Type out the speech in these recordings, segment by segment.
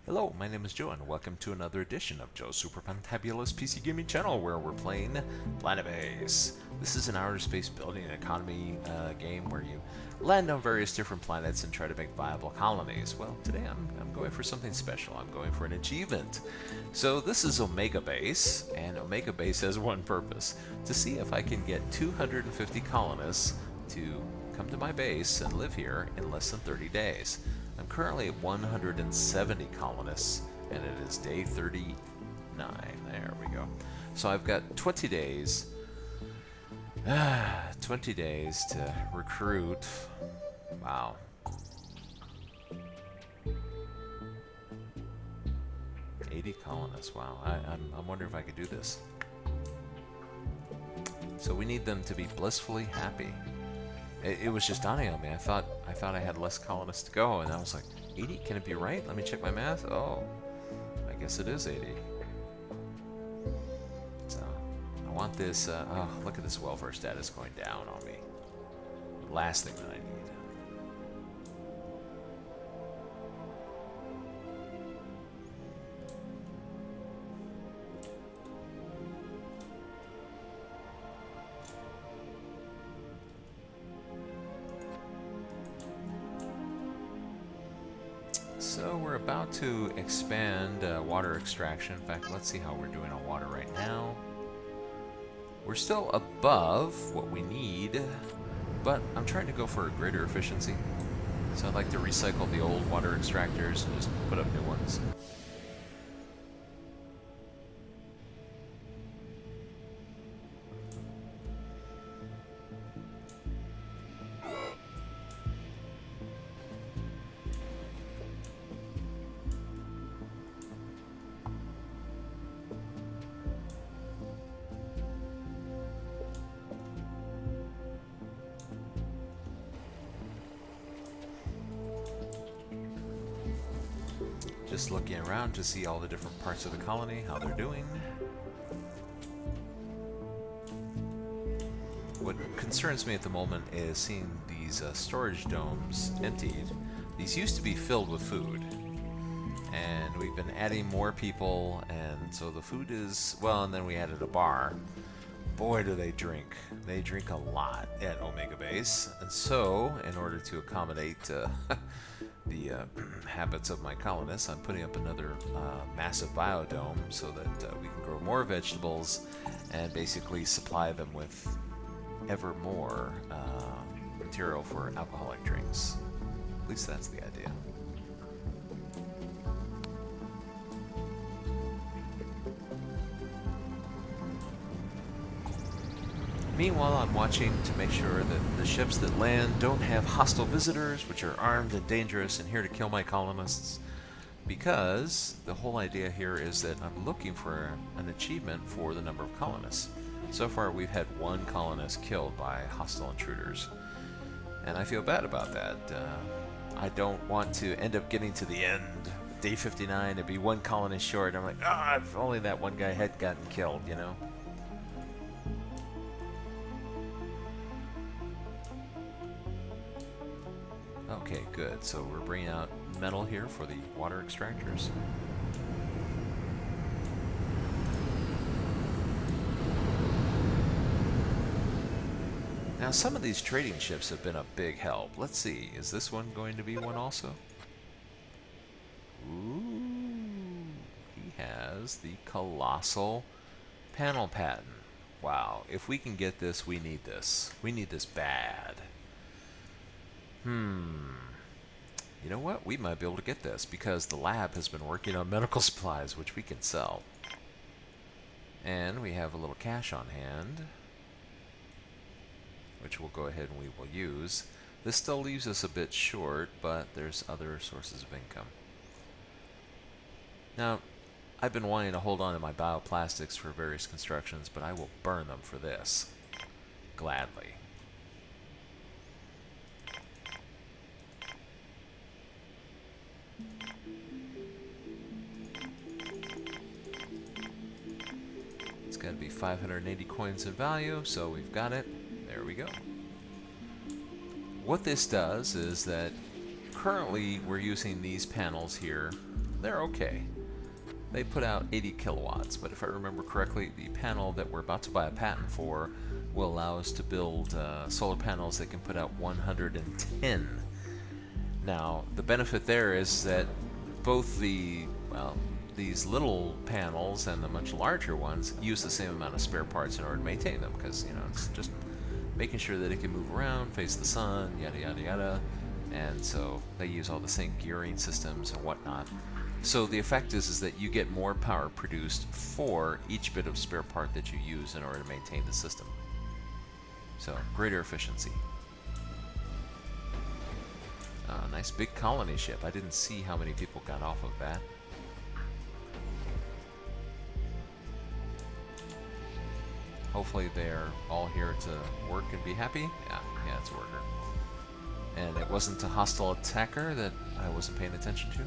Hello, my name is Joe, and welcome to another edition of Joe's Super Fantabulous PC Gaming Channel, where we're playing Planetbase. This is an outer space building and economy game where you land on various different planets and try to make viable colonies. Well, today I'm going for something special. I'm going for an achievement. So this is Omega Base, and Omega Base has one purpose: to see if I can get 250 colonists to come to my base and live here in less than 30 days. I'm currently at 170 colonists, and it is day 39. There we go. So I've got 20 days. 20 days to recruit. Wow. $80 colonists. Wow. I'm wondering if I could do this. So we need them to be blissfully happy. It was just dawning on me. I thought I had less colonists to go, and I was like, 80? Can it be right? Let me check my math. Oh, I guess it is 80. So I want this. Oh, look at this welfare status going down on me. Last thing that I need. So we're about to expand water extraction. In fact, let's see how we're doing on water right now. We're still above what we need, but I'm trying to go for a greater efficiency. So I'd like to recycle the old water extractors and just put up new ones. Just looking around to see all the different parts of the colony, how they're doing. What concerns me at the moment is seeing these storage domes emptied. These used to be filled with food, and we've been adding more people, and so the food is, well, and then we added a bar. Boy, do they drink. They drink a lot at Omega Base, and so in order to accommodate the habits of my colonists, I'm putting up another massive biodome so that we can grow more vegetables and basically supply them with ever more material for alcoholic drinks. At least that's the idea. Meanwhile, I'm watching to make sure that the ships that land don't have hostile visitors, which are armed and dangerous and here to kill my colonists, because the whole idea here is that I'm looking for an achievement for the number of colonists. So far, we've had one colonist killed by hostile intruders, and I feel bad about that. I don't want to end up getting to the end, day 59, and be one colonist short. I'm like, if only that one guy had gotten killed, you know? Okay, good. So we're bringing out metal here for the water extractors. Now, some of these trading ships have been a big help. Let's see, is this one going to be one also? Ooh, he has the colossal panel patent. Wow, if we can get this, we need this. We need this bad. You know what? We might be able to get this because the lab has been working on medical supplies, which we can sell. And we have a little cash on hand, which we'll go ahead and we will use. This still leaves us a bit short, but there's other sources of income. Now, I've been wanting to hold on to my bioplastics for various constructions, but I will burn them for this. Gladly. It's got to be 580 coins in value, so we've got it. There we go. What this does is that currently we're using these panels here they're okay. They put out 80 kilowatts, but if I remember correctly, the panel that we're about to buy a patent for will allow us to build solar panels that can put out 110. Now, the benefit there is that both the, well, these little panels and the much larger ones use the same amount of spare parts in order to maintain them, because, you know, it's just making sure that it can move around, face the sun, yada yada yada, and so they use all the same gearing systems and whatnot. So the effect is that you get more power produced for each bit of spare part that you use in order to maintain the system. So, greater efficiency. Nice big colony ship. I didn't see how many people got off of that. Hopefully they're all here to work and be happy. Yeah, it's a worker. And it wasn't a hostile attacker that I wasn't paying attention to.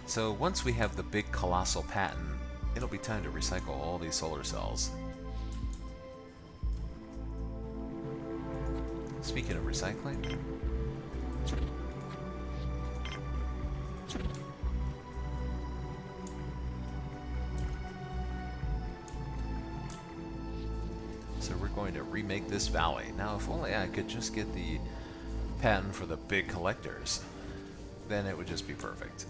So once we have the big colossal patent, it'll be time to recycle all these solar cells. Speaking of recycling, so we're going to remake this valley. Now, if only I could just get the patent for the big collectors, then it would just be perfect.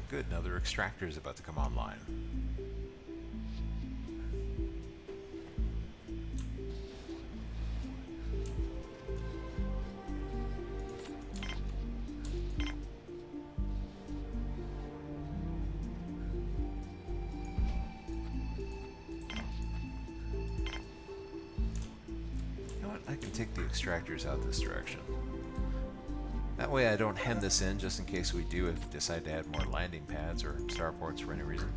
Good, another extractor is about to come online. You know what? I can take the extractors out this direction. That way I don't hem this in just in case we do decide to add more landing pads or starports for any reason.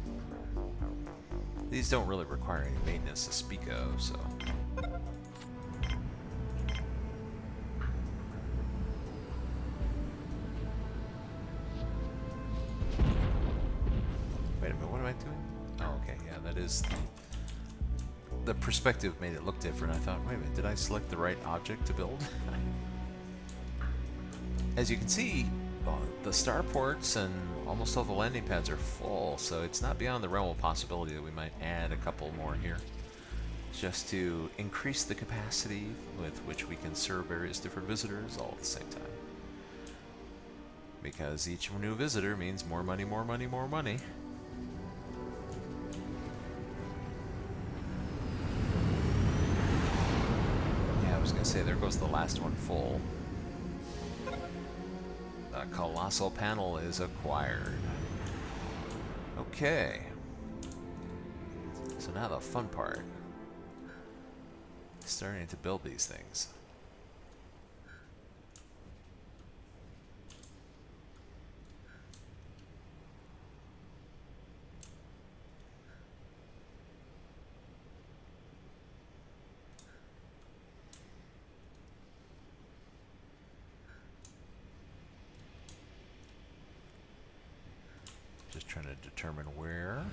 These don't really require any maintenance to speak of, so... Wait a minute, what am I doing? Oh, okay, yeah, that is... The perspective made it look different. I thought, wait a minute, did I select the right object to build? As you can see, the starports and almost all the landing pads are full, so it's not beyond the realm of possibility that we might add a couple more here, just to increase the capacity with which we can serve various different visitors all at the same time. Because each new visitor means more money, more money, more money. Yeah, I was going to say, there goes the last one full. A colossal panel is acquired. Okay. So now the fun part. Starting to build these things. Just trying to determine where.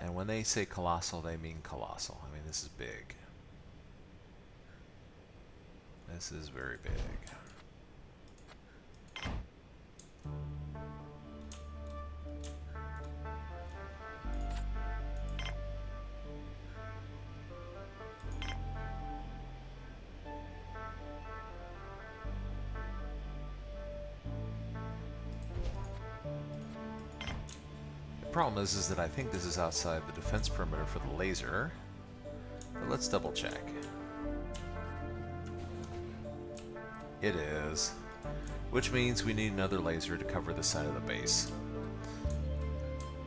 And when they say colossal, they mean colossal. I mean, this is big. This is very big. The problem is that I think this is outside the defense perimeter for the laser, but let's double check. It is, which means we need another laser to cover the side of the base.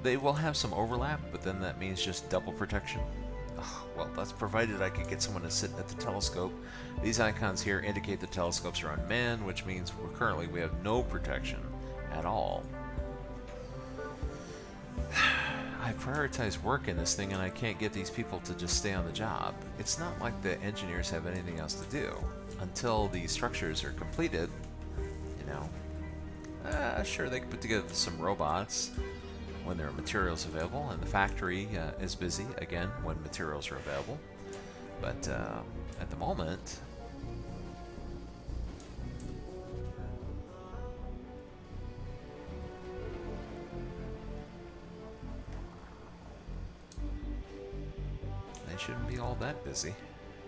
They will have some overlap, but then that means just double protection. Ugh, well, that's provided I could get someone to sit at the telescope. These icons here indicate the telescopes are unmanned, which means we have no protection at all. I prioritize work in this thing and I can't get these people to just stay on the job. It's not like the engineers have anything else to do. Until the structures are completed, you know, sure, they can put together some robots when there are materials available, and the factory is busy, again, when materials are available. But at the moment, they shouldn't be all that busy.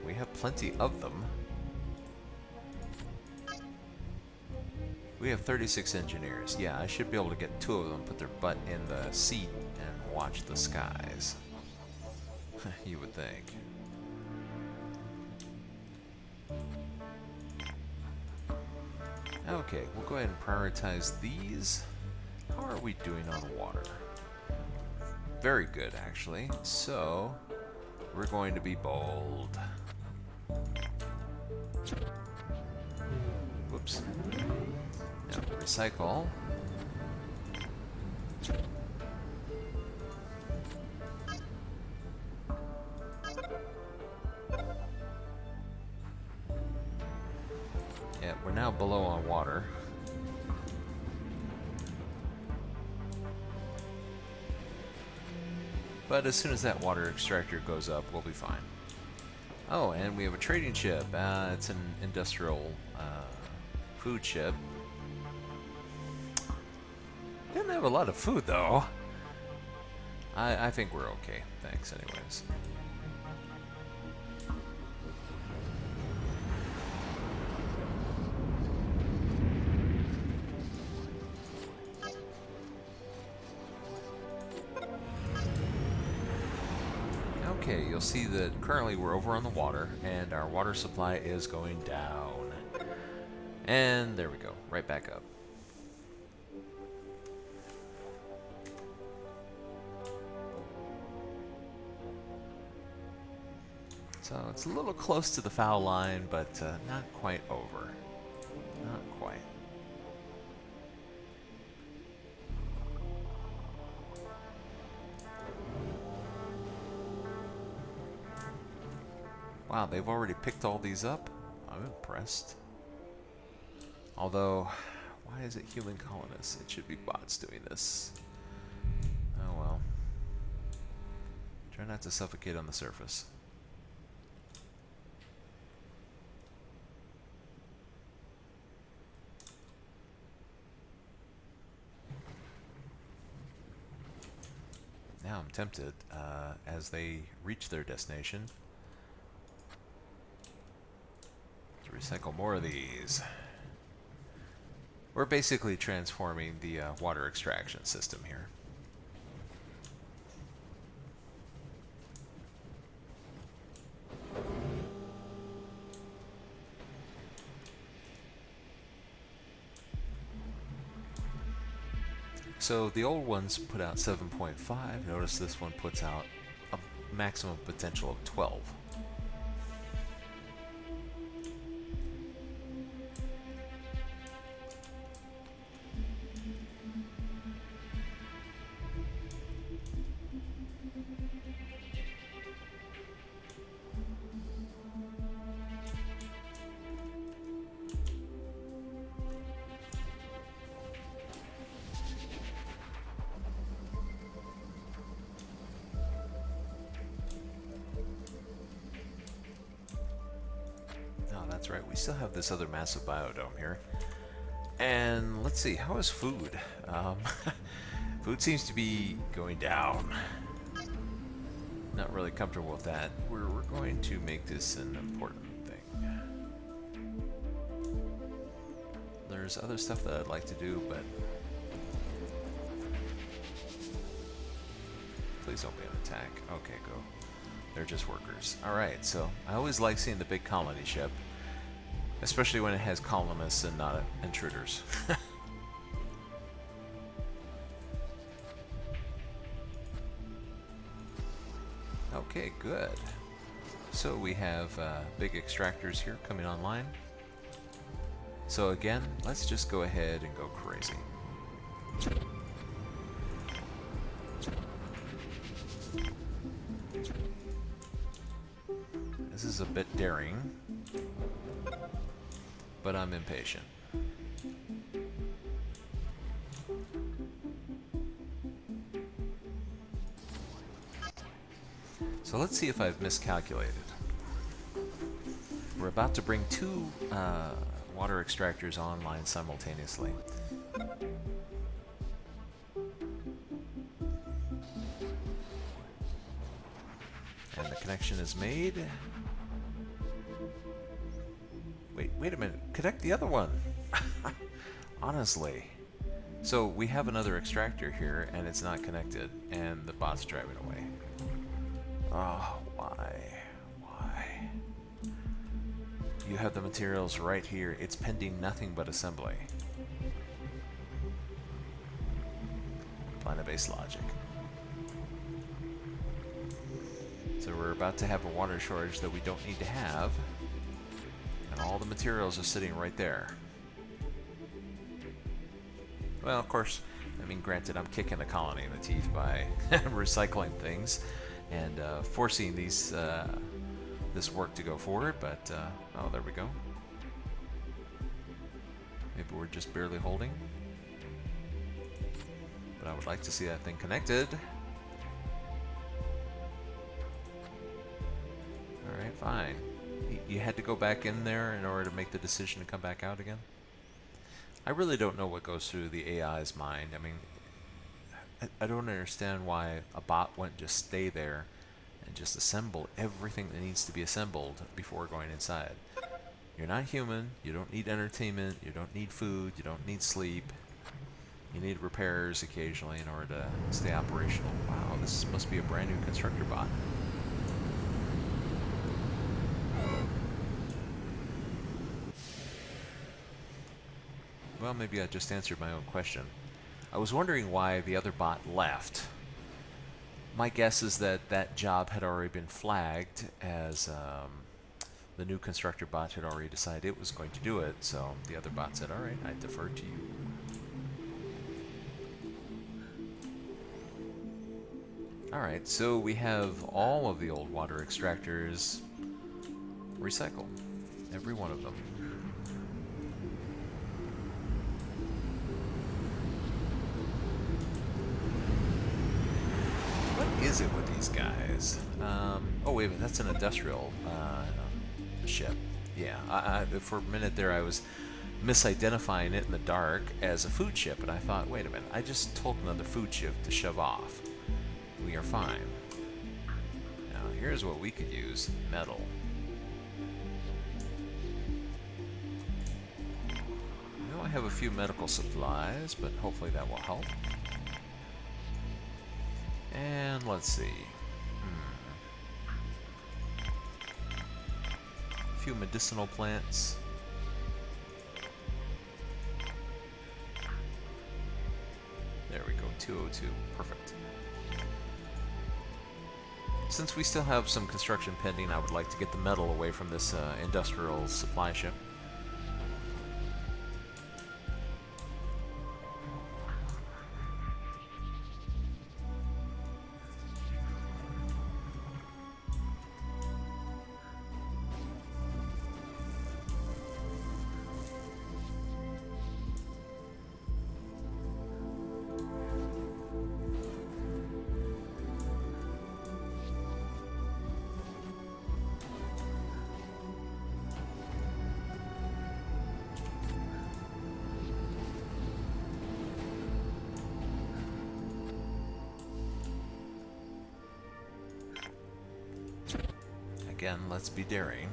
We have plenty of them. We have 36 engineers. Yeah, I should be able to get 2 of them, put their butt in the seat, and watch the skies. You would think. Okay, we'll go ahead and prioritize these. How are we doing on water? Very good, actually. So, we're going to be bold. Whoops. Now, recycle. Yeah, we're now below on water. But as soon as that water extractor goes up, we'll be fine. Oh, and we have a trading ship. It's an industrial food ship. Didn't have a lot of food, though. I think we're okay. Thanks, anyways. Okay, you'll see that currently we're over on the water, and our water supply is going down. And there we go, right back up. So it's a little close to the foul line, but not quite over. Not quite. Wow, they've already picked all these up? I'm impressed. Although, why is it human colonists? It should be bots doing this. Oh well. Try not to suffocate on the surface. Now I'm tempted, as they reach their destination, to recycle more of these. We're basically transforming the water extraction system here. So the old ones put out 7.5. Notice this one puts out a maximum potential of 12. That's right, we still have this other massive biodome here. And let's see, how is food? Food seems to be going down. Not really comfortable with that. We're going to make this an important thing. There's other stuff that I'd like to do, but please don't be an attack. Okay, go. They're just workers. Alright, so I always like seeing the big colony ship. Especially when it has colonists and not intruders. Okay, good. So we have big extractors here coming online. So again, let's just go ahead and go crazy. This is a bit daring, but I'm impatient. So let's see if I've miscalculated. We're about to bring two water extractors online simultaneously. And the connection is made. Wait a minute. Connect the other one. Honestly. So we have another extractor here and it's not connected and the bot's driving away. Oh, why? Why? You have the materials right here. It's pending nothing but assembly. Planetbase logic. So we're about to have a water shortage that we don't need to have. And all the materials are sitting right there. Well, of course, I mean, granted, I'm kicking the colony in the teeth by recycling things and forcing these this work to go forward, but oh, there we go. Maybe we're just barely holding. But I would like to see that thing connected. Alright, fine. You had to go back in there in order to make the decision to come back out again? I really don't know what goes through the AI's mind. I mean, I don't understand why a bot wouldn't just stay there and just assemble everything that needs to be assembled before going inside. You're not human, you don't need entertainment, you don't need food, you don't need sleep. You need repairs occasionally in order to stay operational. Wow, this must be a brand new constructor bot. Well, maybe I just answered my own question. I was wondering why the other bot left. My guess is that that job had already been flagged as the new constructor bot had already decided it was going to do it, so the other bot said, alright, I defer to you. Alright, so we have all of the old water extractors recycled. Every one of them. What is it with these guys? Oh wait a minute, that's an industrial ship. Yeah, for a minute there I was misidentifying it in the dark as a food ship, and I thought, wait a minute, I just told another food ship to shove off. We are fine. Now here's what we could use. Metal. We only have a few medical supplies, but hopefully that will help. And let's see. A few medicinal plants. There we go, 202. Perfect. Since we still have some construction pending, I would like to get the metal away from this industrial supply ship. Again, let's be daring.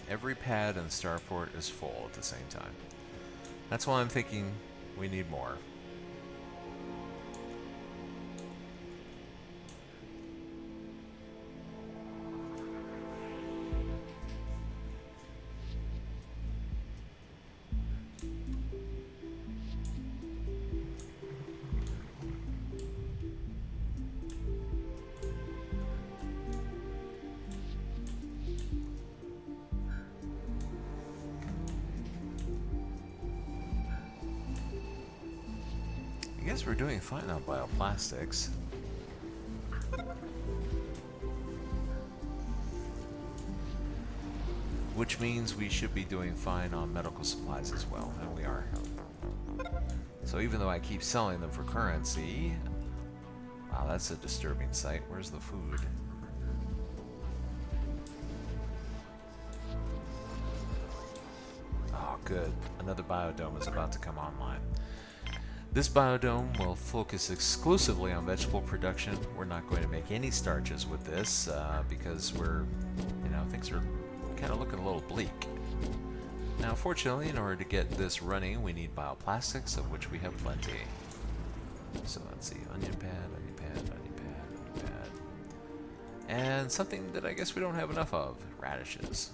Every pad and starport is full at the same time. That's why I'm thinking we need more. guess we're doing fine on bioplastics. Which means we should be doing fine on medical supplies as well, and we are. So even though I keep selling them for currency... Wow, that's a disturbing sight. Where's the food? Oh, good. Another biodome is about to come online. This biodome will focus exclusively on vegetable production. We're not going to make any starches with this because we're, you know, things are kind of looking a little bleak. Now, fortunately, in order to get this running, we need bioplastics, of which we have plenty. So let's see, onion pad, onion pad, onion pad, onion pad. And something that I guess we don't have enough of, radishes.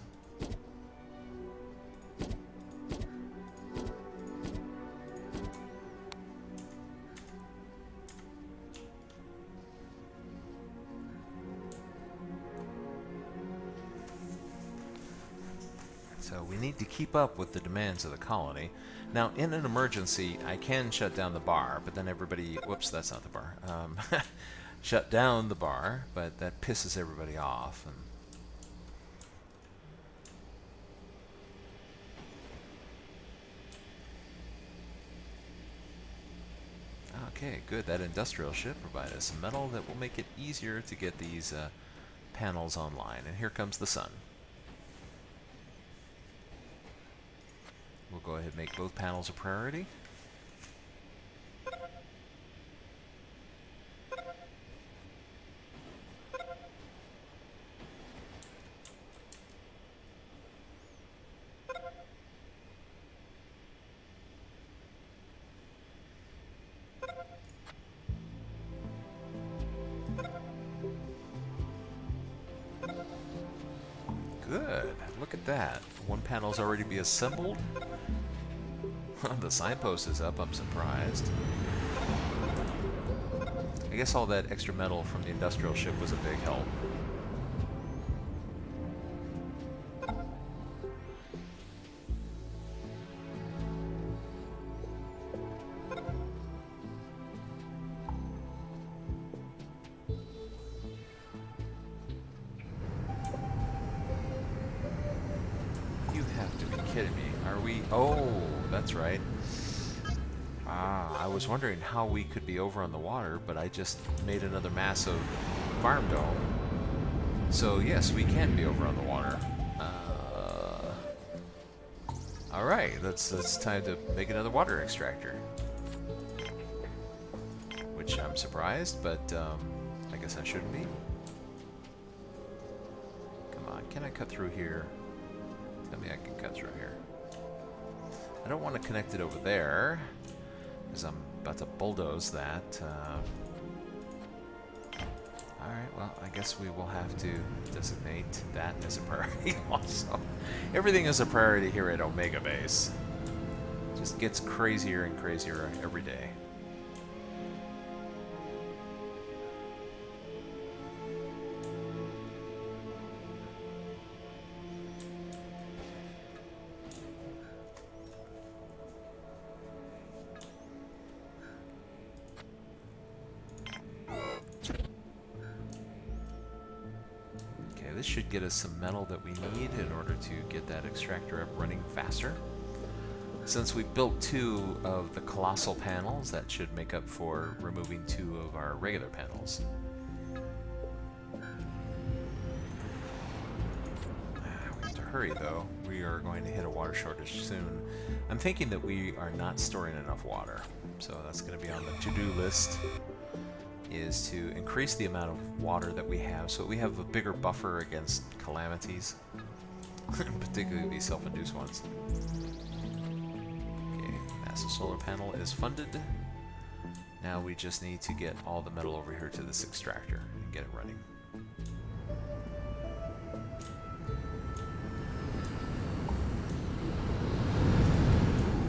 So we need to keep up with the demands of the colony. Now, in an emergency, I can shut down the bar, but then everybody... Whoops, that's not the bar. Shut down the bar, but that pisses everybody off. And okay, good. That industrial ship provided us some metal that will make it easier to get these panels online. And here comes the sun. We'll go ahead and make both panels a priority. Good. Look at that. One panel's already be assembled. The signpost is up. I'm surprised. I guess all that extra metal from the industrial ship was a big help. You have to be kidding me. Are we... Oh, that's right. I was wondering how we could be over on the water, but I just made another massive farm dome. So yes, we can be over on the water. Alright, that's time to make another water extractor. Which I'm surprised, but I guess I shouldn't be. Come on, can I cut through here? Tell me I can cut through here. I don't want to connect it over there, because I'm about to bulldoze that. Alright, well, I guess we will have to designate that as a priority also. Everything is a priority here at Omega Base. Just gets crazier and crazier every day. This should get us some metal that we need in order to get that extractor up running faster. Since we built 2 of the colossal panels, that should make up for removing 2 of our regular panels. We have to hurry though. We are going to hit a water shortage soon. I'm thinking that we are not storing enough water, so that's going to be on the to-do list. Is to increase the amount of water that we have so we have a bigger buffer against calamities, particularly these self-induced ones. Okay, massive solar panel is funded. Now we just need to get all the metal over here to this extractor and get it running.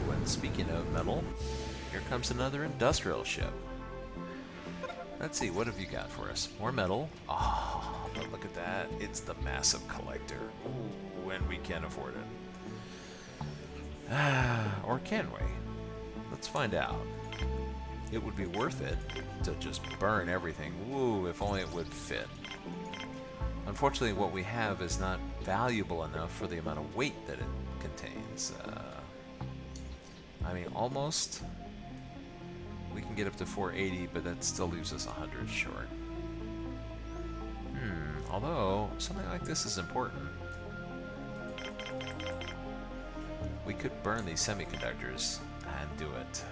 When speaking of metal, here comes another industrial ship. Let's see, what have you got for us? More metal. Oh, but look at that. It's the massive collector. Ooh, and we can afford it. Or can we? Let's find out. it would be worth it to just burn everything. Woo, if only it would fit. Unfortunately, what we have is not valuable enough for the amount of weight that it contains. I mean, almost. We can get up to 480, but that still leaves us 100 short. Although, something like this is important. We could burn these semiconductors and do it.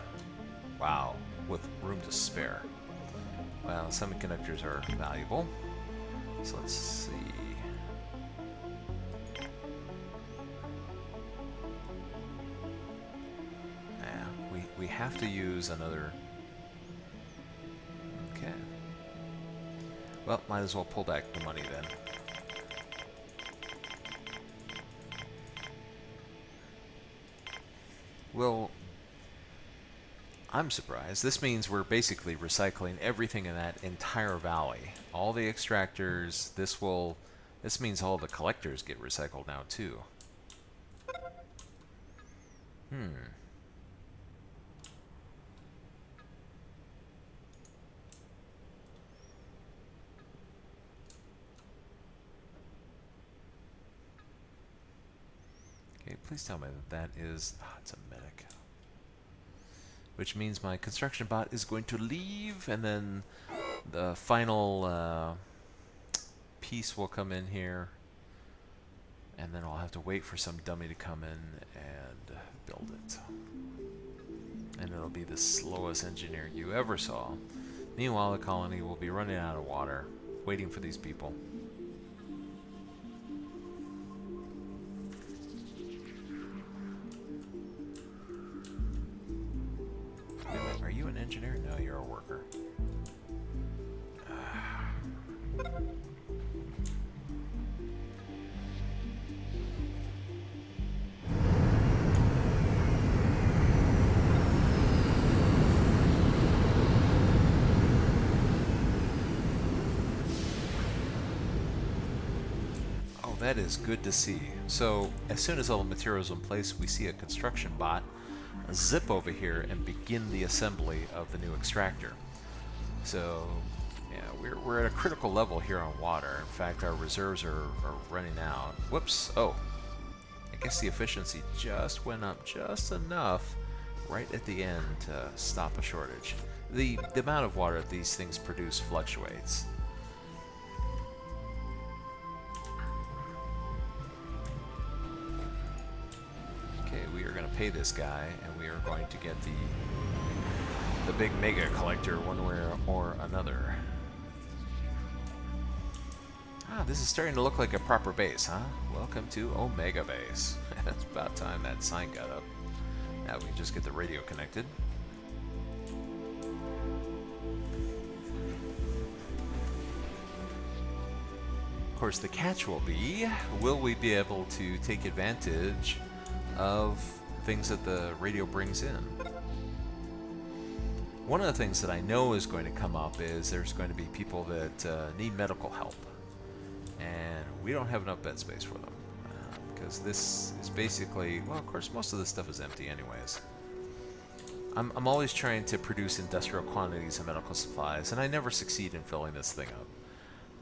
Wow, with room to spare. Well, semiconductors are valuable. So let's see. Yeah, we have to use another. Okay. Well, might as well pull back the money then. Well, I'm surprised. This means we're basically recycling everything in that entire valley. All the extractors, this means all the collectors get recycled now too. Okay, please tell me that is... it's a medic. Which means my construction bot is going to leave, and then the final piece will come in here. And then I'll have to wait for some dummy to come in and build it. And it'll be the slowest engineer you ever saw. Meanwhile, the colony will be running out of water, waiting for these people. Are you an engineer? No, you're a worker. That is good to see. So as soon as all the materials are in place, we see a construction bot zip over here and begin the assembly of the new extractor. So yeah, we're at a critical level here on water. In fact, our reserves are running out. Whoops. Oh, I guess the efficiency just went up just enough right at the end to stop a shortage. The amount of water these things produce fluctuates. We are going to pay this guy, and we are going to get the big mega collector one way or another. Ah, this is starting to look like a proper base, huh? Welcome to Omega Base. It's about time that sign got up. Now we can just get the radio connected. Of course, the catch will be, will we be able to take advantage of things that the radio brings in? One of the things that I know is going to come up is there's going to be people that need medical help, and we don't have enough bed space for them because this is basically, well, of course most of this stuff is empty anyways. I'm always trying to produce industrial quantities of medical supplies, and I never succeed in filling this thing up.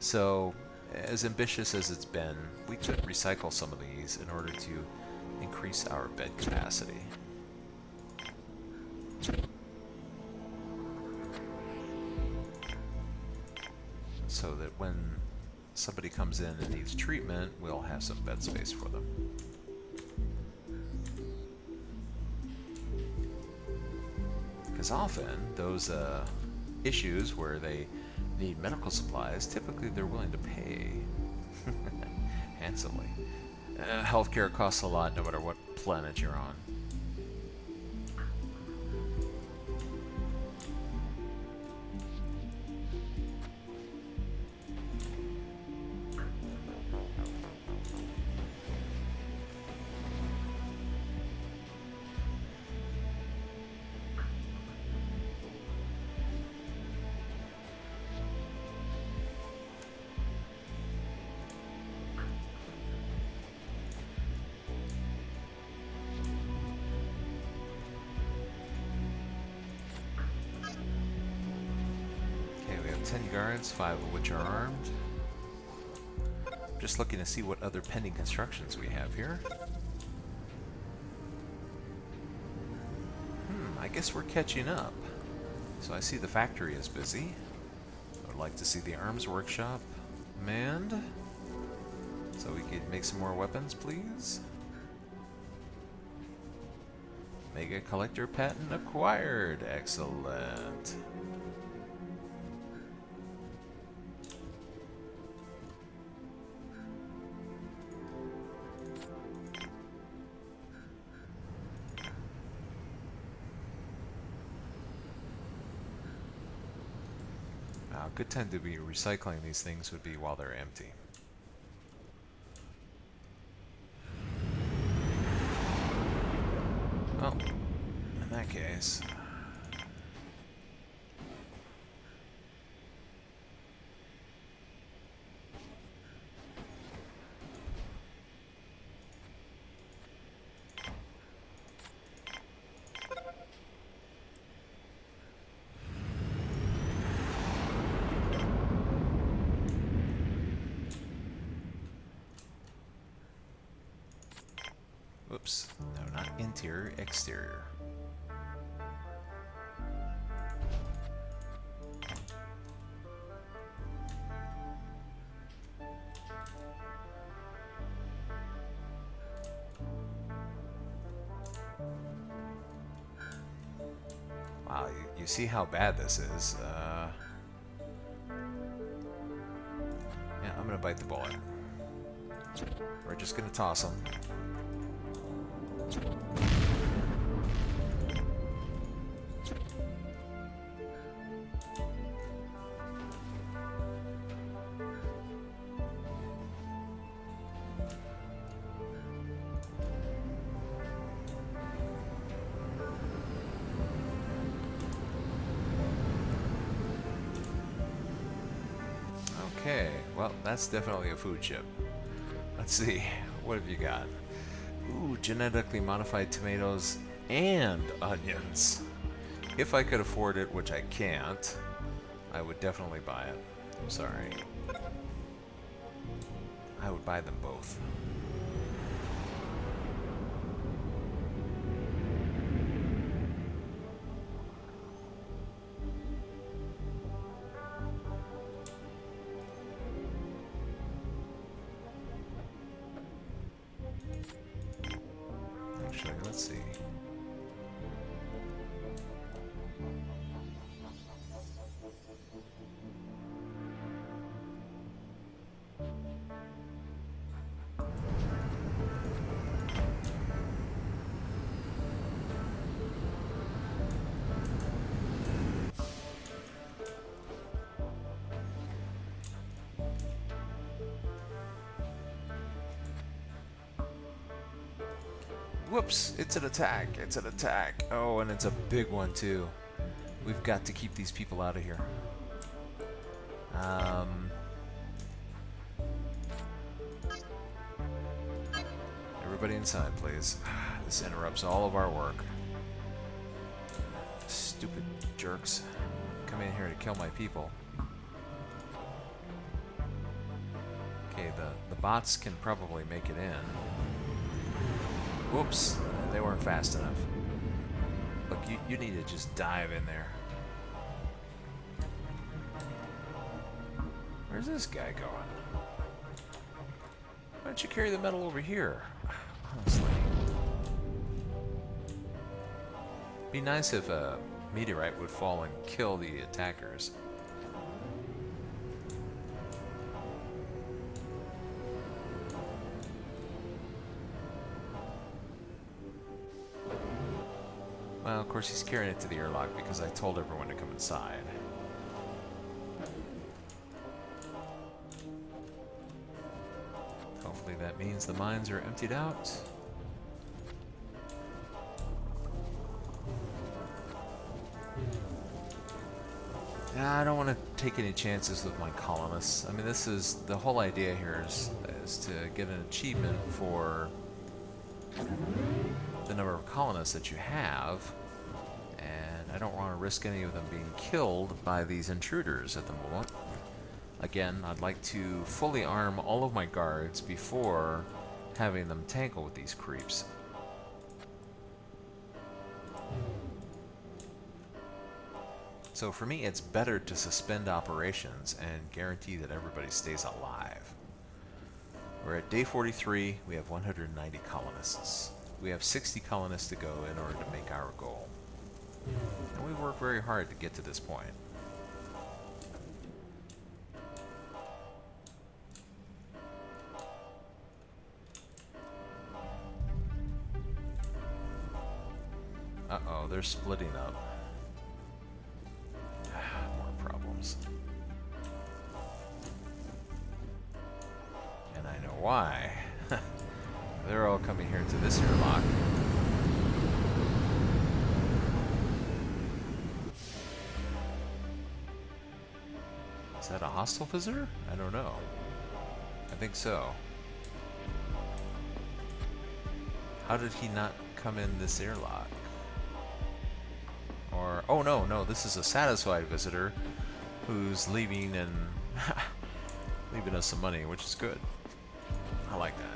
So as ambitious as it's been, we could recycle some of these in order to increase our bed capacity. So that when somebody comes in and needs treatment, we'll have some bed space for them. Because often those issues where they need medical supplies, typically they're willing to pay handsomely. Healthcare costs a lot no matter what planet you're on. 10 guards, 5 of which are armed. Just looking to see what other pending constructions we have here. I guess we're catching up. So I see the factory is busy. I would like to see the arms workshop manned. So we could make some more weapons, please. Mega collector patent acquired. Excellent. A good time to be recycling these things would be while they're empty. Well, in that case... Whoops. No, not interior, exterior. Wow, you see how bad this is. Yeah, I'm gonna bite the bullet. We're just gonna toss them. Okay, well, that's definitely a food chip. Let's see, what have you got? Ooh, genetically modified tomatoes and onions. If I could afford it, which I can't, I would definitely buy it. I'm sorry. I would buy them both. Actually, let's see. Whoops, it's an attack, it's an attack. Oh, and it's a big one too. We've got to keep these people out of here. Everybody inside, please. This interrupts all of our work. Stupid jerks. Come in here to kill my people. Okay, the bots can probably make it in. Whoops, they weren't fast enough. Look, you need to just dive in there. Where's this guy going? Why don't you carry the metal over here? Honestly. Be nice if a meteorite would fall and kill the attackers. Well, of course he's carrying it to the airlock because I told everyone to come inside. Hopefully that means the mines are emptied out. Yeah, I don't want to take any chances with my colonists. I mean, this is the whole idea here is to get an achievement for the number of colonists that you have, and I don't want to risk any of them being killed by these intruders at the moment. Again, I'd like to fully arm all of my guards before having them tangle with these creeps. So for me, it's better to suspend operations and guarantee that everybody stays alive. We're at day 43. We have 190 colonists. We have 60 colonists to go in order to make our goal. And we work very hard to get to this point. Uh-oh, they're splitting up. More problems. And I know why. They're all coming here to this airlock. Is that a hostile visitor? I don't know. I think so. How did he not come in this airlock? Or, oh no, this is a satisfied visitor who's leaving and leaving us some money, which is good. I like that.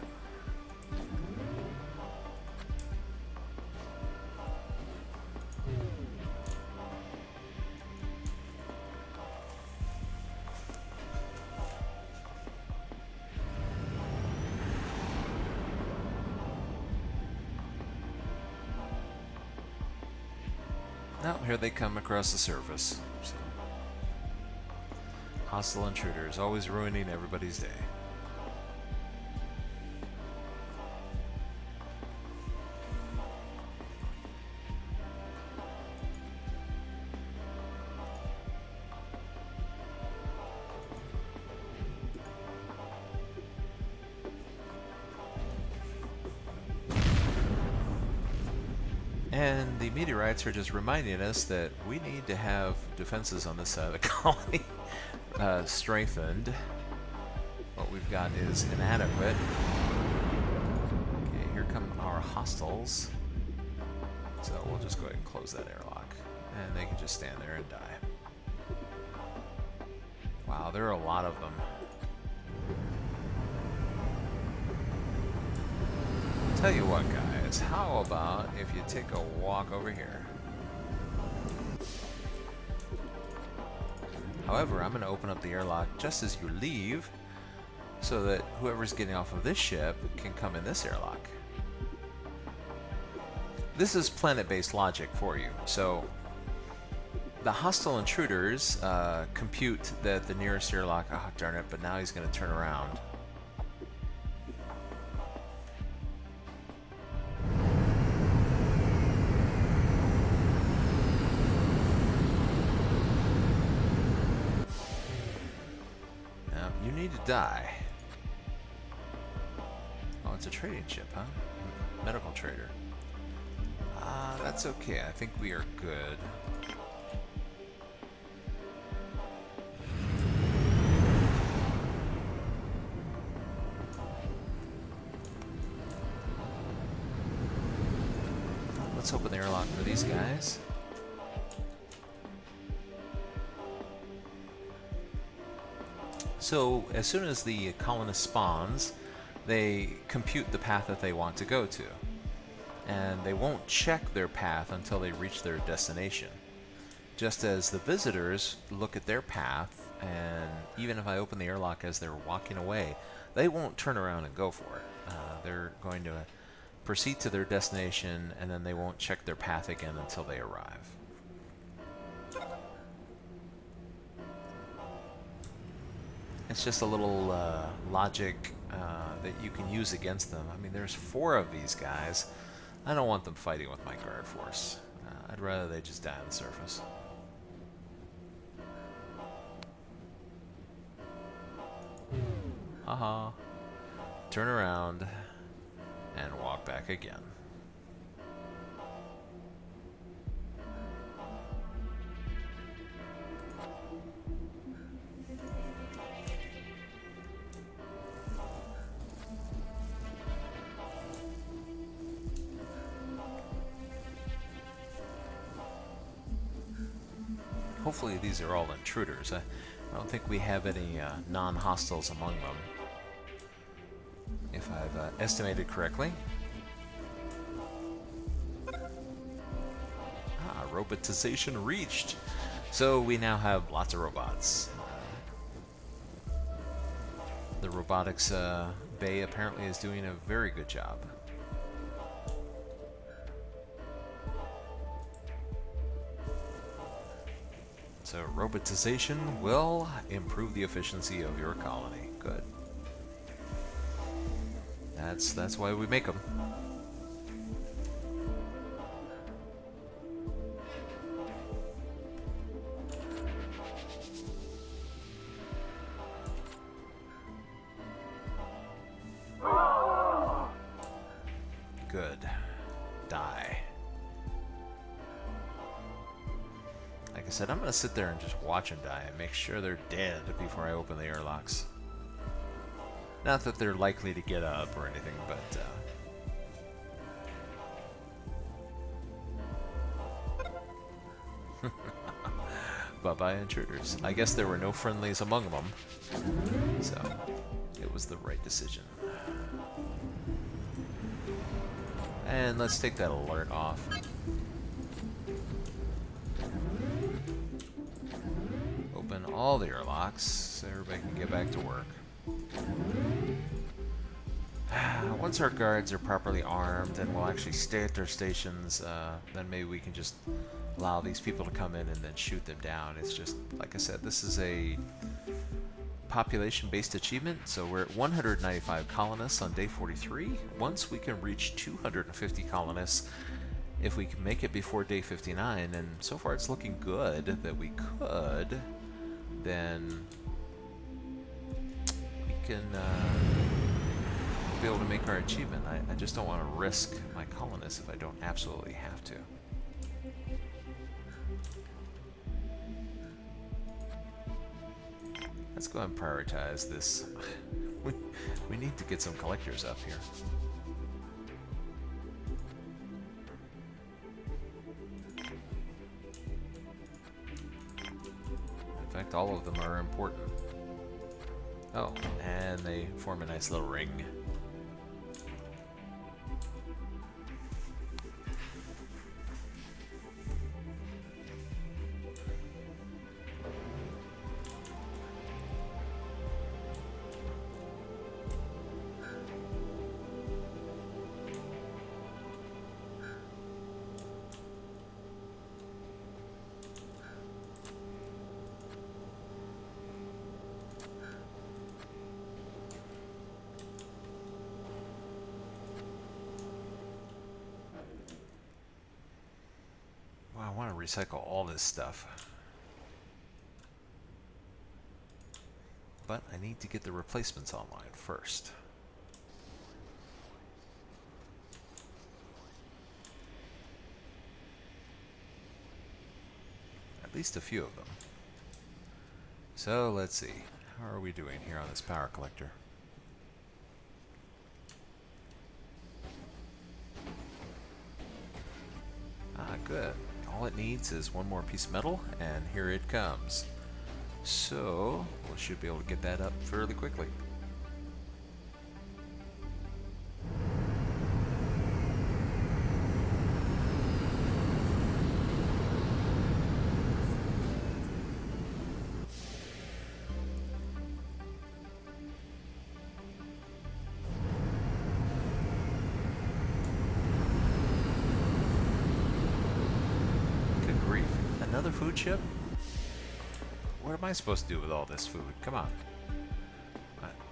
Now, here they come across the surface. So, hostile intruders, always ruining everybody's day. And the meteorites are just reminding us that we need to have defenses on this side of the colony strengthened. What we've got is inadequate. Okay, here come our hostiles. So we'll just go ahead and close that airlock. And they can just stand there and die. Wow, there are a lot of them. Tell you what, guys, how about if you take a walk over here? However, I'm going to open up the airlock just as you leave so that whoever's getting off of this ship can come in this airlock. This is planet-based logic for you. So the hostile intruders compute that the nearest airlock, oh darn it, but now he's going to turn around. You need to die. Oh, it's a trading ship, huh? Medical trader. That's okay. I think we are good. Let's open the airlock for these guys. So as soon as the colonist spawns, they compute the path that they want to go to. And they won't check their path until they reach their destination. Just as the visitors look at their path, and even if I open the airlock as they're walking away, they won't turn around and go for it. They're going to proceed to their destination, and then they won't check their path again until they arrive. It's just a little logic that you can use against them. I mean, there's 4 of these guys. I don't want them fighting with my guard force. I'd rather they just die on the surface. Haha. Turn around and walk back again. hopefully these are all intruders. I don't think we have any non-hostiles among them, if I've estimated correctly. Ah, robotization reached. So we now have lots of robots. The robotics bay apparently is doing a very good job. So robotization will improve the efficiency of your colony. Good. That's why we make them. Good. Die. Like I said, I'm going to sit there and just watch them die and make sure they're dead before I open the airlocks. Not that they're likely to get up or anything, but... Bye-bye, intruders. I guess there were no friendlies among them, so it was the right decision. And let's take that alert off. Open all the airlocks so everybody can get back to work. Once our guards are properly armed and will actually stay at their stations, then maybe we can just allow these people to come in and then shoot them down. It's just, like I said, this is a population-based achievement, so we're at 195 colonists on day 43. Once we can reach 250 colonists, if we can make it before day 59, and so far it's looking good that we could, then we can be able to make our achievement. I just don't want to risk my colonists if I don't absolutely have to. Let's go ahead and prioritize this. We need to get some collectors up here. In fact, all of them are important. Oh, and they form a nice little ring. I want to recycle all this stuff, but I need to get the replacements online first. At least a few of them. So let's see, how are we doing here on this power collector? Ah, good. All it needs is one more piece of metal, and here it comes. So, we should be able to get that up fairly quickly. Another food ship? What am I supposed to do with all this food? Come on.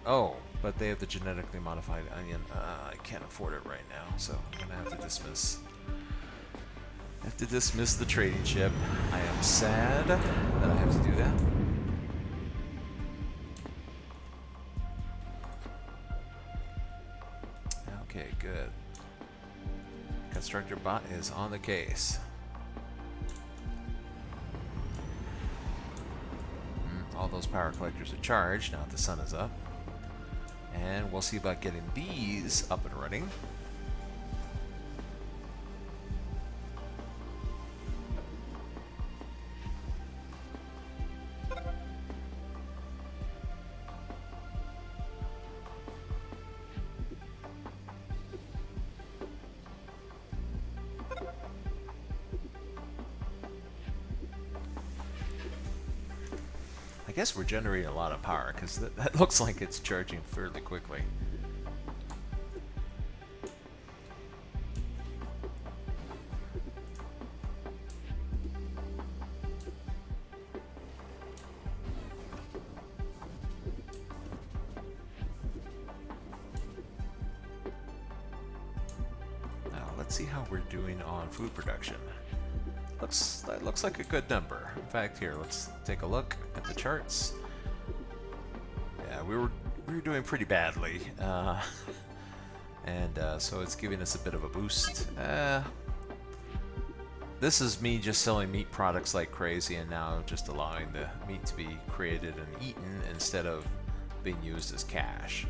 Oh, but they have the genetically modified onion. I can't afford it right now, so I'm gonna have to dismiss. I have to dismiss the trading ship. I am sad that I have to do that. Okay, good. Constructor bot is on the case. All those power collectors are charged now that the sun is up. And we'll see about getting these up and running. guess we're generating a lot of power, because that looks like it's charging fairly quickly. Now, let's see how we're doing on food production. That looks like a good number. In fact, here, let's take a look at the charts. Yeah, we were doing pretty badly, so it's giving us a bit of a boost. This is me just selling meat products like crazy, and now just allowing the meat to be created and eaten instead of being used as cash.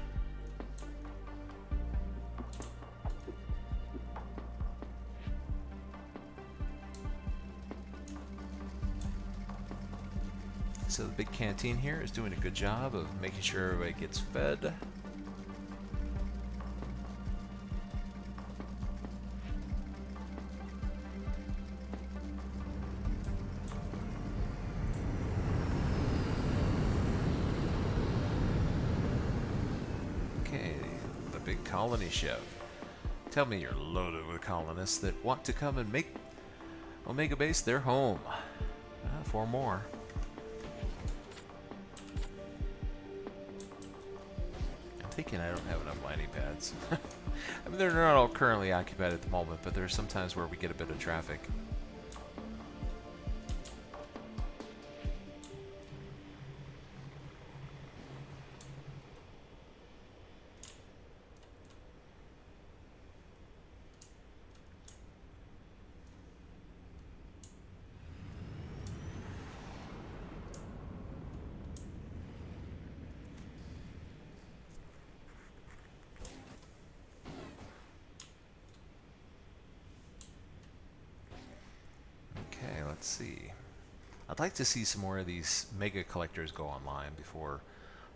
So the big canteen here is doing a good job of making sure everybody gets fed. Okay, the big colony ship. Tell me you're loaded with colonists that want to come and make Omega Base their home. 4 more. Thinking I don't have enough landing pads. I mean, they're not all currently occupied at the moment, but there's some times where we get a bit of traffic. Let's see. I'd like to see some more of these mega collectors go online before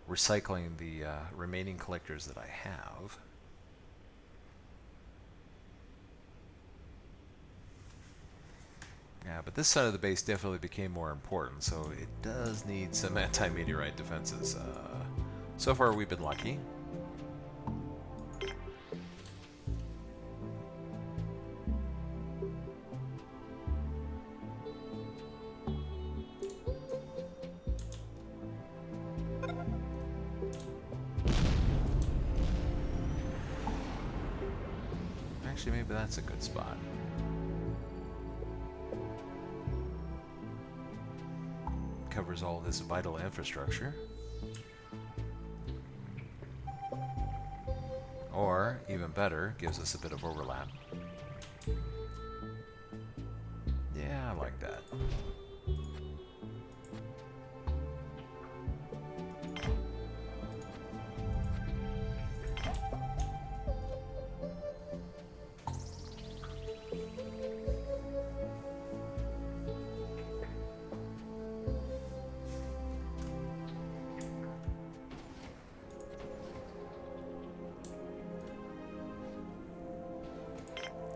recycling the remaining collectors that I have. Yeah, but this side of the base definitely became more important, so it does need some anti-meteorite defenses. So far we've been lucky. Actually, maybe that's a good spot. Covers all this vital infrastructure. Or, even better, gives us a bit of overlap. Yeah, I like that.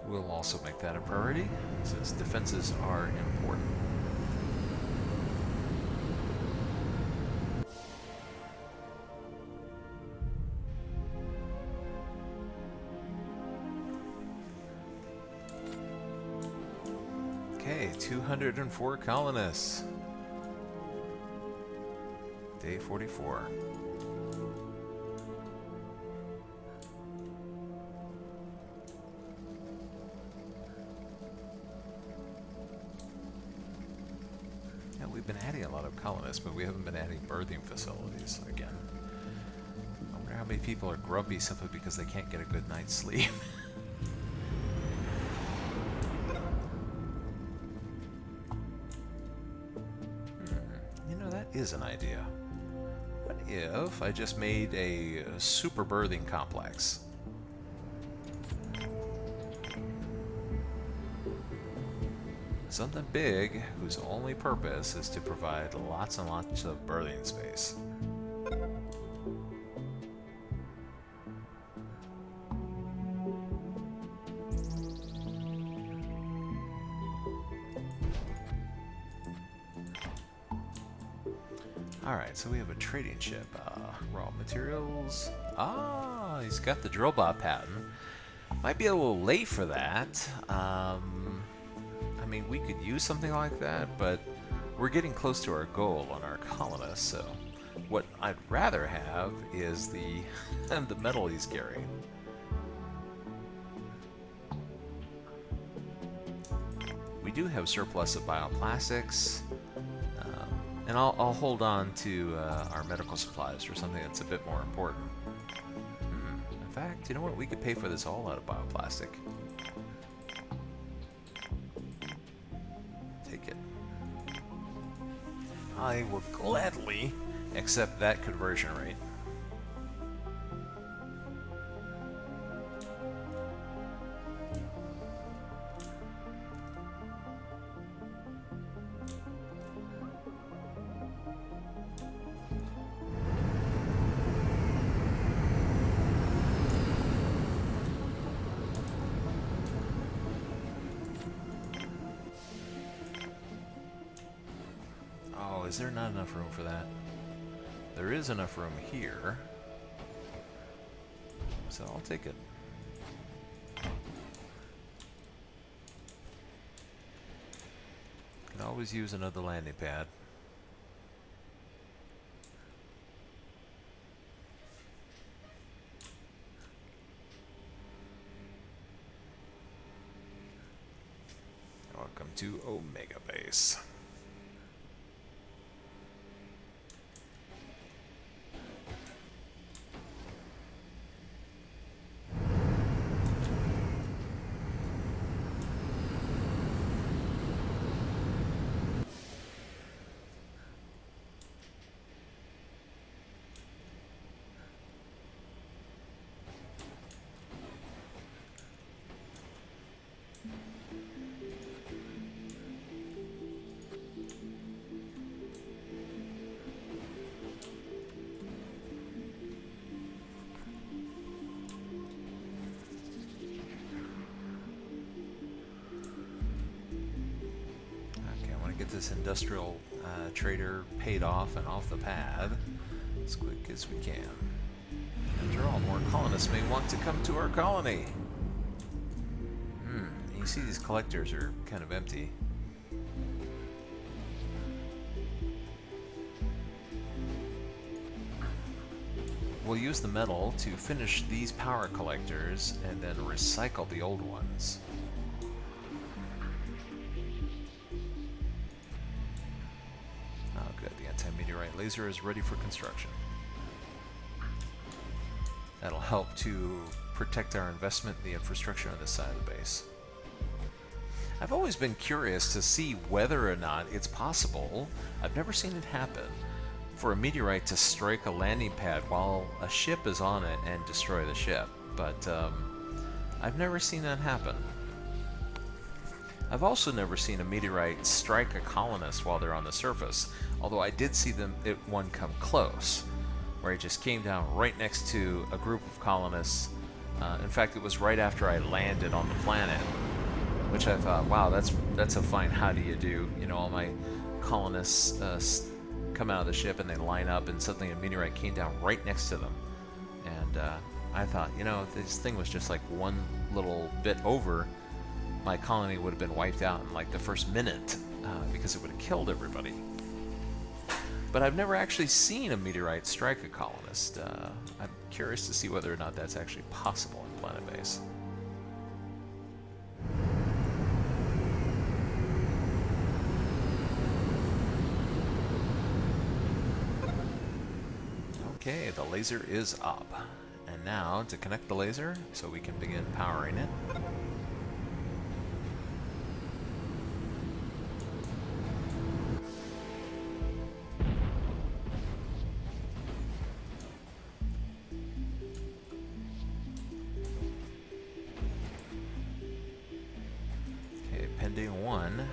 We'll also make that a priority, since defenses are important. Okay, 204 colonists. Day 44. We've been adding a lot of colonists, but we haven't been adding birthing facilities again. I wonder how many people are grumpy simply because they can't get a good night's sleep. You know, that is an idea. What if I just made a super birthing complex? Something big whose only purpose is to provide lots and lots of birthing space. Alright, so we have a trading ship. Raw materials. Ah, he's got the drill bot pattern. Might be a little late for that. I mean, we could use something like that, but we're getting close to our goal on our colonists, so what I'd rather have is the the metal he's carrying. We do have surplus of bioplastics, and I'll hold on to our medical supplies for something that's a bit more important. In fact, you know what? We could pay for this all out of bioplastic. Take it. I will gladly accept that conversion rate. Is there not enough room for that? There is enough room here, so I'll take it. Can always use another landing pad. Welcome to Omega Base. Get this industrial trader paid off and off the pad as quick as we can. After all, more colonists may want to come to our colony. You see these collectors are kind of empty. We'll use the metal to finish these power collectors and then recycle the old ones. Laser is ready for construction. That'll help to protect our investment in the infrastructure on this side of the base. I've always been curious to see whether or not it's possible, I've never seen it happen, for a meteorite to strike a landing pad while a ship is on it and destroy the ship. But I've never seen that happen. I've also never seen a meteorite strike a colonist while they're on the surface, although I did see one come close, where it just came down right next to a group of colonists. In fact, it was right after I landed on the planet, which I thought, wow, that's a fine how do you do. You know, all my colonists come out of the ship and they line up, and suddenly a meteorite came down right next to them. And I thought, you know, if this thing was just like one little bit over, my colony would have been wiped out in like the first minute because it would have killed everybody. But I've never actually seen a meteorite strike a colonist. I'm curious to see whether or not that's actually possible in Planetbase. Okay, the laser is up. And now to connect the laser so we can begin powering it. Pending one.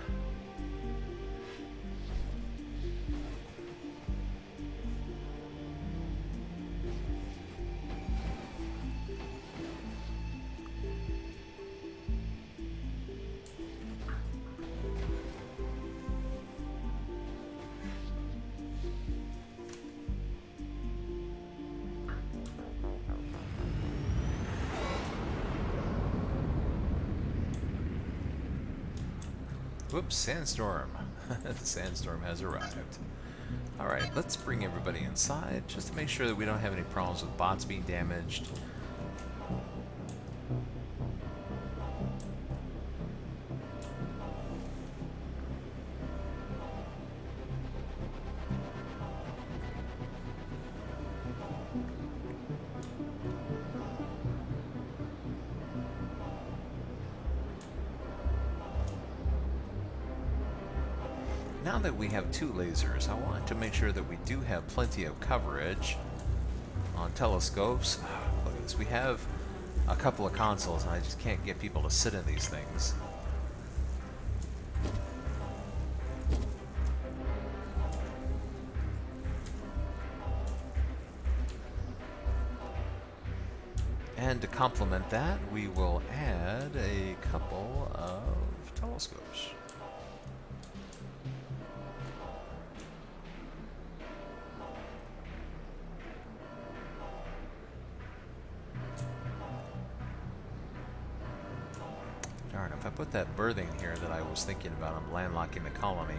Whoops, sandstorm. The sandstorm has arrived. Alright, let's bring everybody inside just to make sure that we don't have any problems with bots being damaged. Now that we have 2 lasers, I want to make sure that we do have plenty of coverage on telescopes. Look at this, we have a couple of consoles and I just can't get people to sit in these things. And to complement that, we will add a couple of telescopes. Darn, if I put that berthing here that I was thinking about, I'm landlocking the colony.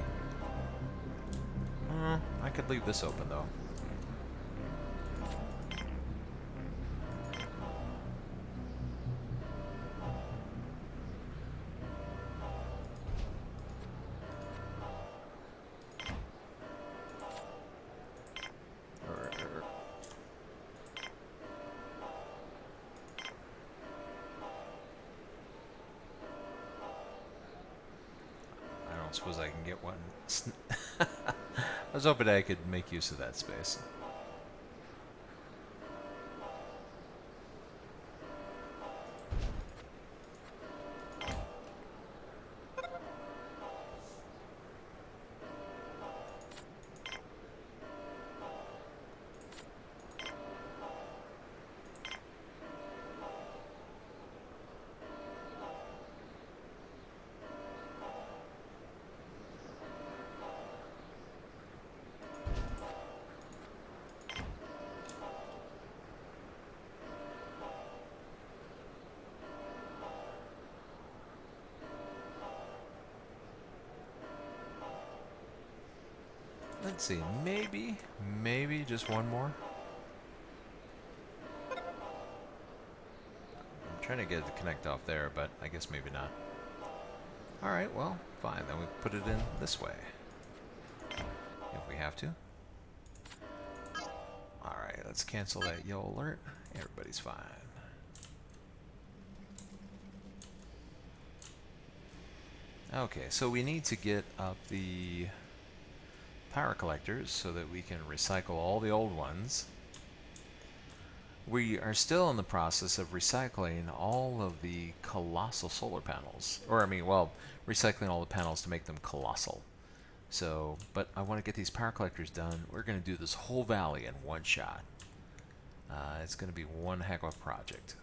I could leave this open though. I suppose I can get one. I was hoping I could make use of that space. Let's see, maybe just one more. I'm trying to get it to connect off there, but I guess maybe not. Alright, well, fine, then we put it in this way. If we have to. Alright, let's cancel that yellow alert. Everybody's fine. Okay, so we need to get up the power collectors so that we can recycle all the old ones. We are still in the process of recycling all of the colossal solar panels. Or, I mean, well, recycling all the panels to make them colossal. So, but I want to get these power collectors done. We're going to do this whole valley in one shot. It's going to be one heck of a project.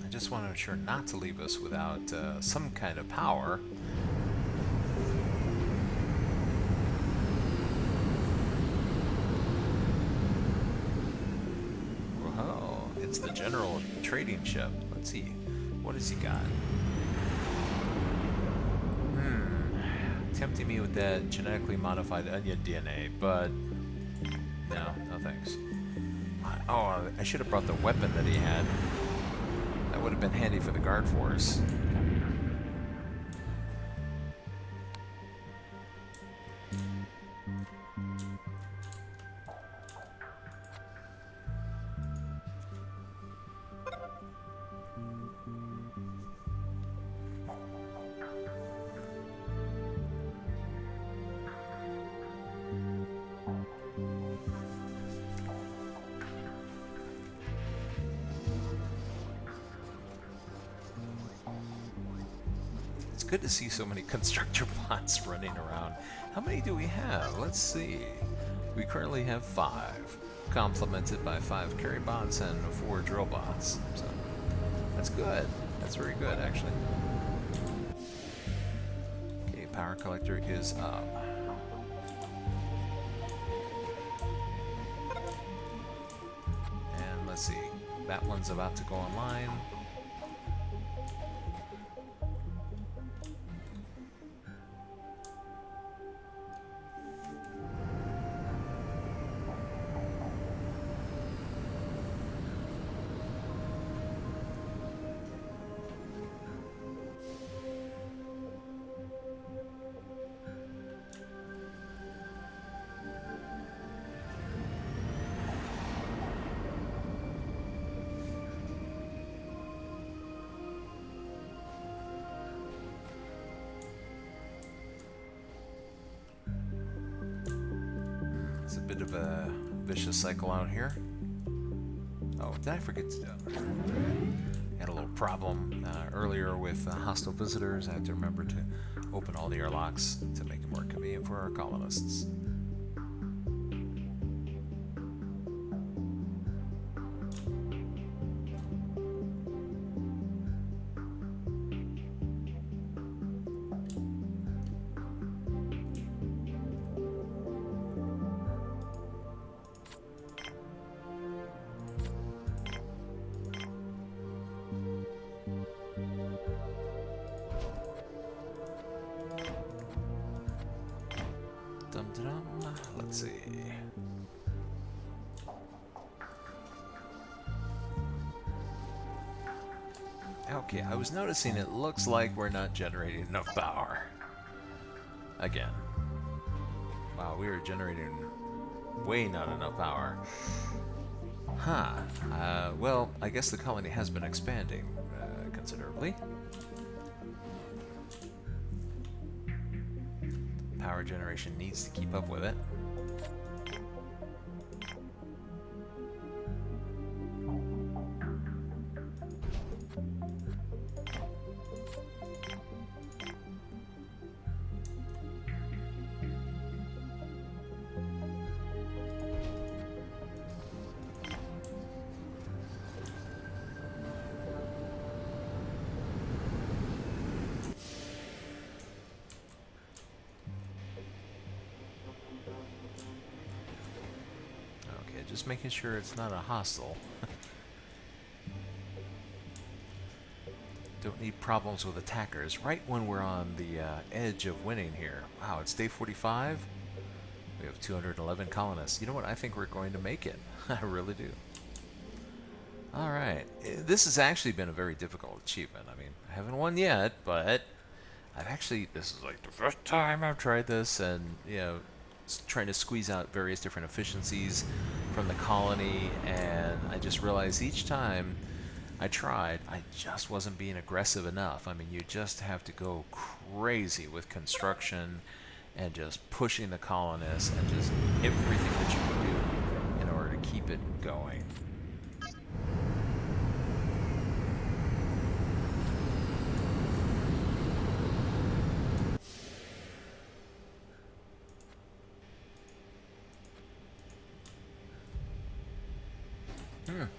I just want to ensure not to leave us without some kind of power. Whoa, it's the general trading ship. Let's see, what has he got? Tempting me with that genetically modified onion DNA, but no thanks. Oh, I should have brought the weapon that he had. That would have been handy for the guard force. Good to see so many constructor bots running around. How many do we have? Let's see. We currently have 5, complemented by 5 carry bots and 4 drill bots. So that's good. That's very good, actually. Okay, power collector is up. And let's see. that one's about to go online. It's a bit of a vicious cycle out here. Oh, did I forget to had a little problem earlier with hostile visitors. I had to remember to open all the airlocks to make it more convenient for our colonists. Let's see. Okay, I was noticing it looks like we're not generating enough power. Again. Wow, we are generating way not enough power. Huh. Well, I guess the colony has been expanding considerably. Power generation needs to keep up with it. Just making sure it's not a hostile. Don't need problems with attackers right when we're on the edge of winning here. Wow, it's day 45. We have 211 colonists. You know what? I think we're going to make it. I really do. All right. This has actually been a very difficult achievement. I mean, I haven't won yet, but this is like the first time I've tried this, and, you know, trying to squeeze out various different efficiencies from the colony, and I just realized each time I tried, I just wasn't being aggressive enough. I mean, you just have to go crazy with construction and just pushing the colonists and just everything that you can do in order to keep it going.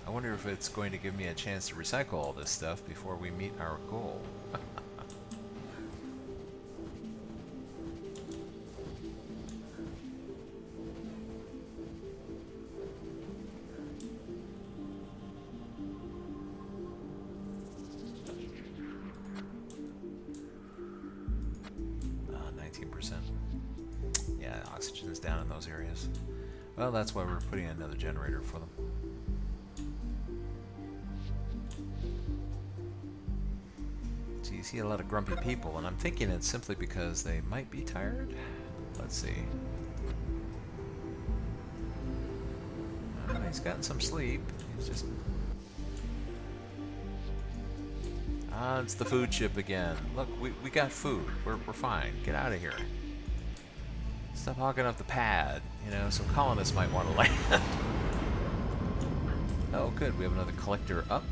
I wonder if it's going to give me a chance to recycle all this stuff before we meet our goal. 19%. Yeah, oxygen's down in those areas. Well, that's why we're putting in another generator for them. So you see a lot of grumpy people, and I'm thinking it's simply because they might be tired. Let's see. He's gotten some sleep. He's just... it's the food ship again. Look, we got food. We're fine. Get out of here. Stop hogging up the pad. You know, some colonists might want to land. Oh, good. We have another collector up.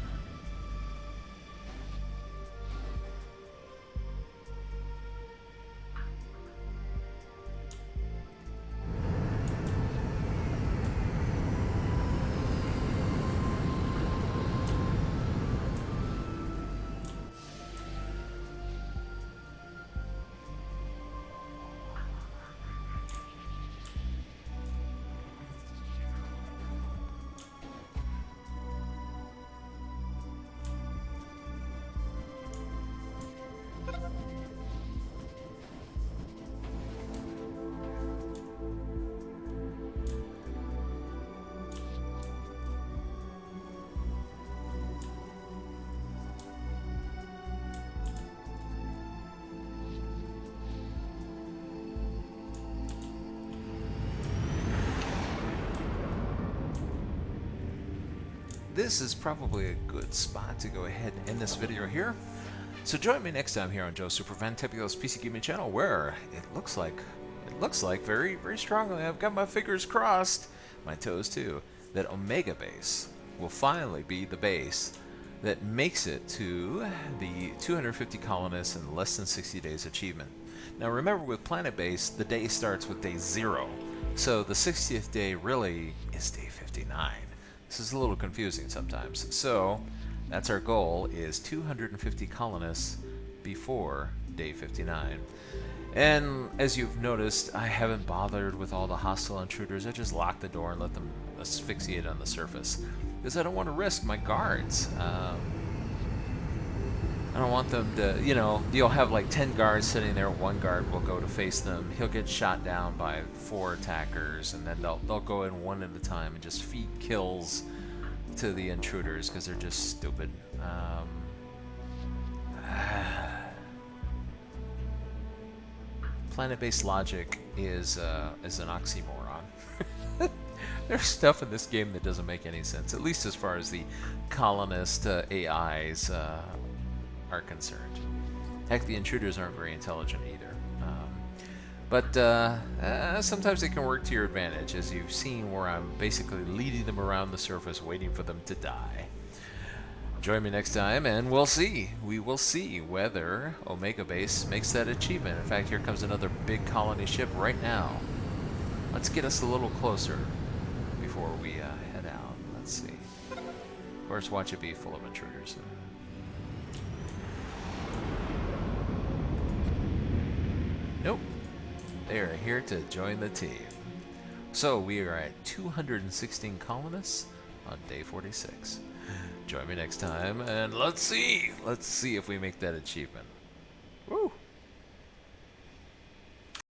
this is probably a good spot to go ahead and end this video here. So join me next time here on Joe's Super Fantabulous PC Gaming Channel, where it looks like very, very strongly, I've got my fingers crossed, my toes too, that Omega Base will finally be the base that makes it to the 250 colonists in less than 60 days achievement. Now remember, with Planetbase, the day starts with day 0, so the 60th day really is day 59. This is a little confusing sometimes. So that's our goal, is 250 colonists before day 59. And as you've noticed, I haven't bothered with all the hostile intruders. I just lock the door and let them asphyxiate on the surface, because I don't want to risk my guards. I don't want them to, you know, you'll have like 10 guards sitting there, one guard will go to face them, he'll get shot down by 4 attackers, and then they'll go in one at a time and just feed kills to the intruders because they're just stupid. Planet-based logic is an oxymoron. There's stuff in this game that doesn't make any sense, at least as far as the colonist AIs are concerned. Heck, the intruders aren't very intelligent either. But sometimes it can work to your advantage, as you've seen, where I'm basically leading them around the surface, waiting for them to die. Join me next time, and we'll see. We will see whether Omega Base makes that achievement. In fact, here comes another big colony ship right now. Let's get us a little closer before we head out. Let's see. Of course, watch it be full of intruders. Nope. They are here to join the team. So we are at 216 colonists on day 46. Join me next time, and let's see if we make that achievement.